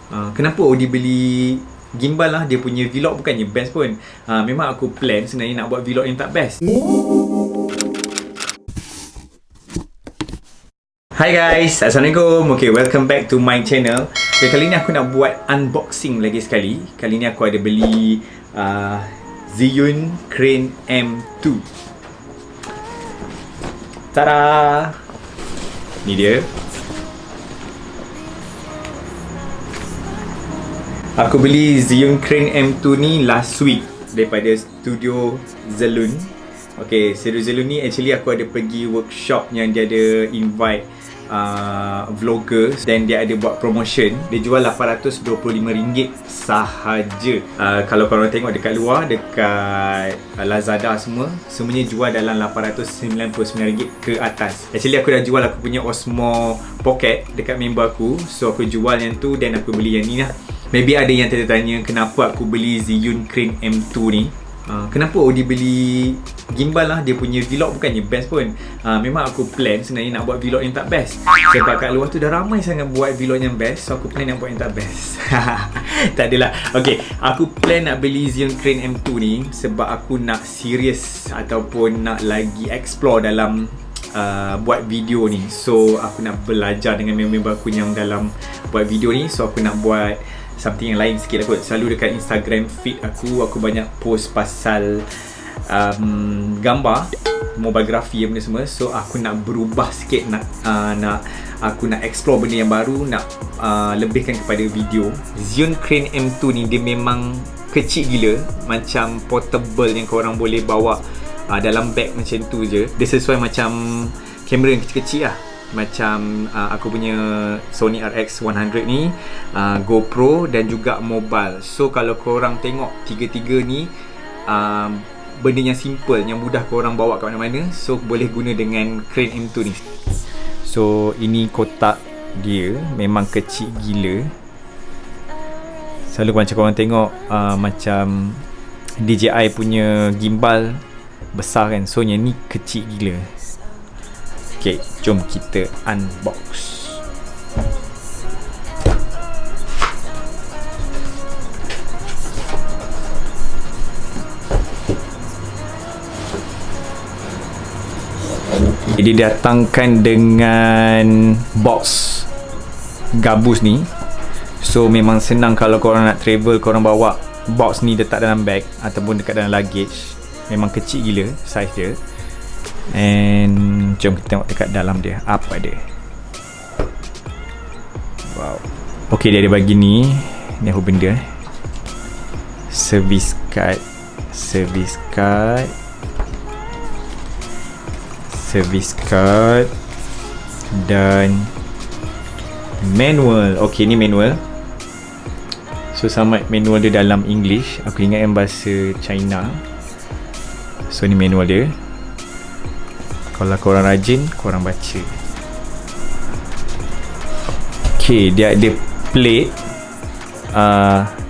Kenapa Odi beli gimbal lah? Dia punya vlog bukannya best pun. Memang aku plan sebenarnya nak buat vlog yang tak best. Hi guys, Assalamualaikum. Okay, welcome back to my channel. Okay, kali ni aku nak buat unboxing lagi sekali. Kali ni aku ada beli Zhiyun Crane M2. Tada! Ni dia. Aku beli Zhiyun Crane M2 ni last week daripada studio Zhiyun. Okay, studio Zhiyun ni actually aku ada pergi workshop yang dia ada invite vloggers, dan dia ada buat promotion. Dia jual RM825 sahaja. Kalau korang tengok dekat luar, dekat Lazada semuanya jual dalam RM899 ke atas. Actually aku dah jual aku punya Osmo Pocket dekat member aku, so aku jual yang tu dan aku beli yang ni lah. Maybe ada yang tertanya kenapa aku beli Zhiyun Crane M2 ni. Kenapa Odi beli gimbal lah? Dia punya vlog bukannya best pun. Memang aku plan sebenarnya nak buat vlog yang tak best. Sebab kat luar tu dah ramai sangat buat vlog yang best, so aku plan nak buat yang tak best. Tak adalah. Okay, aku plan nak beli Zhiyun Crane M2 ni sebab aku nak serius ataupun nak lagi explore dalam buat video ni. So aku nak belajar dengan member aku yang dalam buat video ni. So aku nak buat something yang lain sikit lah kot. Selalu dekat Instagram feed aku banyak post pasal gambar, mobigrafi benda semua. So aku nak berubah sikit, aku nak explore benda yang baru, nak lebihkan kepada video. Zhiyun Crane M2 ni dia memang kecil gila, macam portable yang korang boleh bawa dalam bag macam tu je. Dia sesuai macam kamera yang kecil-kecil lah. Macam aku punya Sony RX100 ni, GoPro dan juga mobile. So kalau korang tengok tiga-tiga ni benda yang simple, yang mudah korang bawa kat mana-mana. So boleh guna dengan Crane M2 ni. So ini kotak dia, memang kecil gila. Selalu macam korang tengok macam DJI punya gimbal besar kan. So yang ni kecil gila. Okay, jom kita unbox. Didatangkan dengan box gabus ni. So memang senang kalau korang nak travel, korang bawa box ni letak dalam bag ataupun dekat dalam luggage. Memang kecil gila size dia. And jom kita tengok dekat dalam dia apa dia. Wow. Okay, dia ada bagi ni. Ni apa benda? Service card, dan manual. Okay, ni manual. So sama manual dia dalam English. Aku ingat yang bahasa China. So ni manual dia. Kalau korang rajin, korang baca. Okay, dia ada plate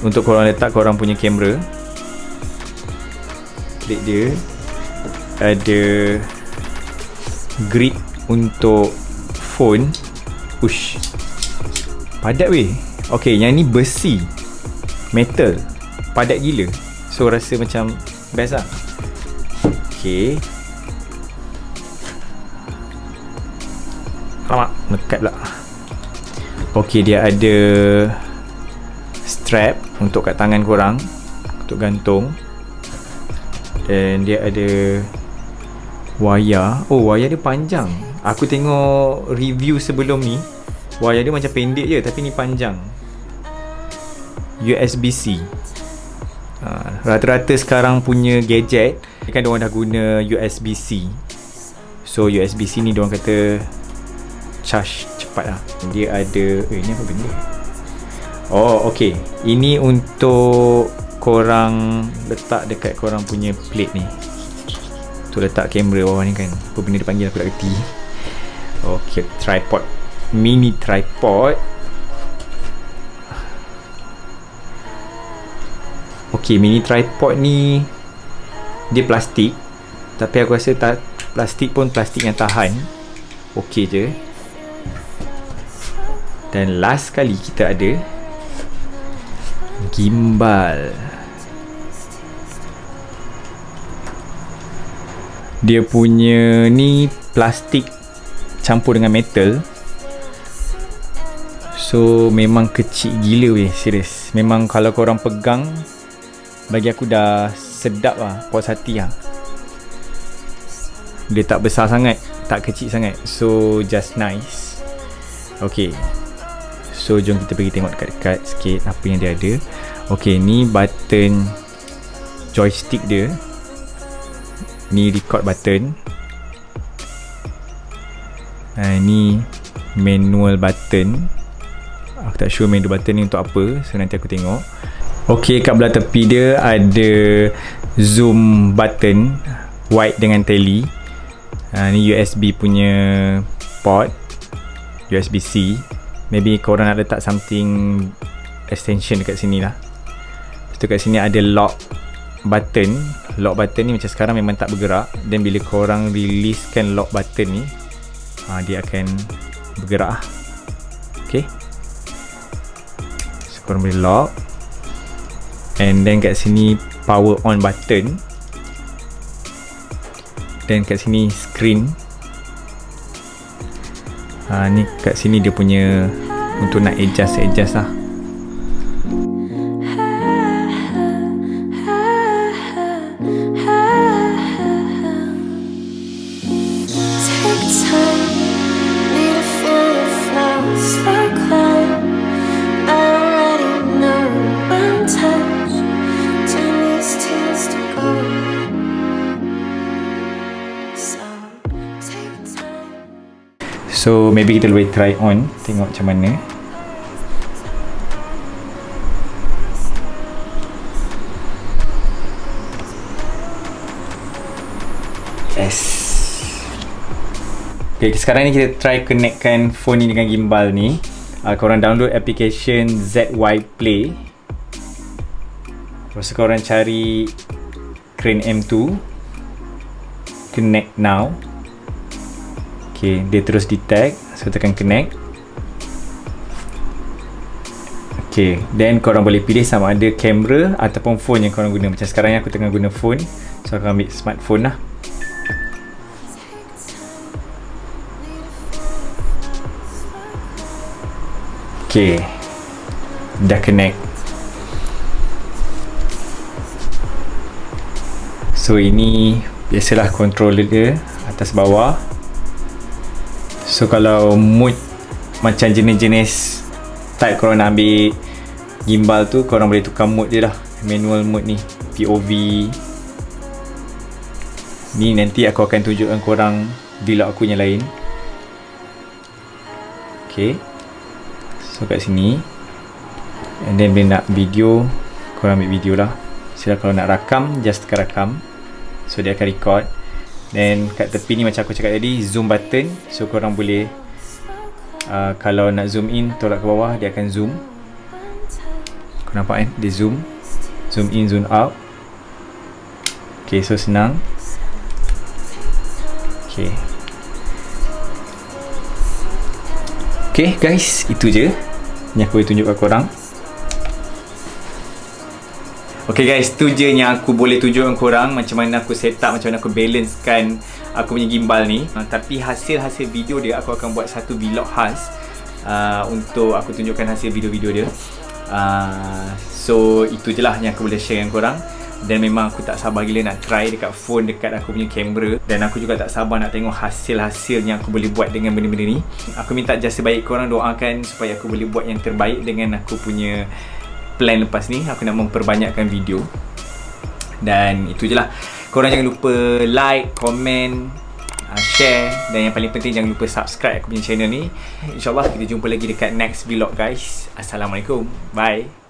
untuk korang letak korang punya kamera. Plate dia ada grip untuk phone. Ush, padat weh. Okay, yang ni besi, metal, padat gila. So rasa macam best lah. Okay, alamak, melekat pula. Ok, dia ada strap untuk kat tangan korang, untuk gantung. Dan dia ada wayar. Oh, wayar dia panjang. Aku tengok review sebelum ni, wayar dia macam pendek je, tapi ni panjang. USB-C. Rata-rata sekarang punya gadget kan diorang dah guna USB-C. So USB-C ni diorang kata charge cepat lah. Dia ada ni apa benda? Oh, ok. Ini untuk korang letak dekat korang punya plate ni. Tu letak kamera bawah ni kan. Apa benda dia panggil aku tak kerti. Ok, tripod. Mini tripod. Ok, mini tripod ni dia plastik, tapi aku rasa plastik pun plastik yang tahan. Ok je. Dan last kali kita ada gimbal. Dia punya ni plastik campur dengan metal. So memang kecil gila weh, serius. Memang kalau korang pegang, bagi aku dah sedap lah, puas hati lah. Dia tak besar sangat, tak kecil sangat. So just nice. Okay, so jom kita pergi tengok dekat-dekat sikit apa yang dia ada. Okay, ni button joystick dia. Ni record button. Ni manual button. Aku tak sure manual button ni untuk apa, so nanti aku tengok. Okay, kat belah tepi dia ada zoom button, wide dengan tele. Ni USB punya port, USB-C. Maybe korang nak letak something extension dekat sini lah. Lepas tu kat sini ada lock button. Lock button ni macam sekarang memang tak bergerak, dan bila korang releasekan lock button ni, dia akan bergerak. Okay, so korang boleh lock. And then kat sini power on button. Dan kat sini screen. Ni kat sini dia punya untuk nak adjust lah. So maybe kita boleh try on, tengok macam mana. Yes. Okay, sekarang ni kita try connectkan phone ni dengan gimbal ni. Korang download application ZY Play. Lepas tu korang cari Crane M2, connect now. Okay, dia terus detect, so tekan connect. Okay, then korang boleh pilih sama ada kamera ataupun phone yang korang guna. Macam sekarang ni aku tengah guna phone, so aku ambil smartphone lah. Okay, dah connect. So ini biasalah controller dia, atas bawah. So kalau mood macam jenis-jenis type korang nak ambil gimbal tu, korang boleh tukar mode je lah. Manual mode ni, POV. Ni nanti aku akan tunjukkan korang vlog aku yang lain. Okay, so kat sini. And then bila nak video, korang ambil video lah. Sila kalau nak rakam, just tekan rakam. So dia akan record. Dan kat tepi ni macam aku cakap tadi, zoom button. So korang boleh kalau nak zoom in, tolak ke bawah, dia akan zoom. Kau nampak kan? Dia zoom. Zoom in, zoom out. Okay, so senang. Okay. Okay guys, itu je yang aku boleh tunjuk kat korang. Okay guys, tu je yang aku boleh tunjukkan korang macam mana aku set up, macam mana aku balancekan aku punya gimbal ni. Tapi hasil-hasil video dia, aku akan buat satu vlog khas untuk aku tunjukkan hasil video-video dia. So itu je lah yang aku boleh share dengan korang. Dan memang aku tak sabar gila nak try dekat phone, dekat aku punya kamera. Dan aku juga tak sabar nak tengok hasil-hasil yang aku boleh buat dengan benda-benda ni. Aku minta jasa baik korang doakan supaya aku boleh buat yang terbaik dengan aku punya plan lepas ni. Aku nak memperbanyakkan video. Dan itu je lah. Korang jangan lupa like, komen, share. Dan yang paling penting jangan lupa subscribe aku punya channel ni. InsyaAllah kita jumpa lagi dekat next vlog guys. Assalamualaikum. Bye.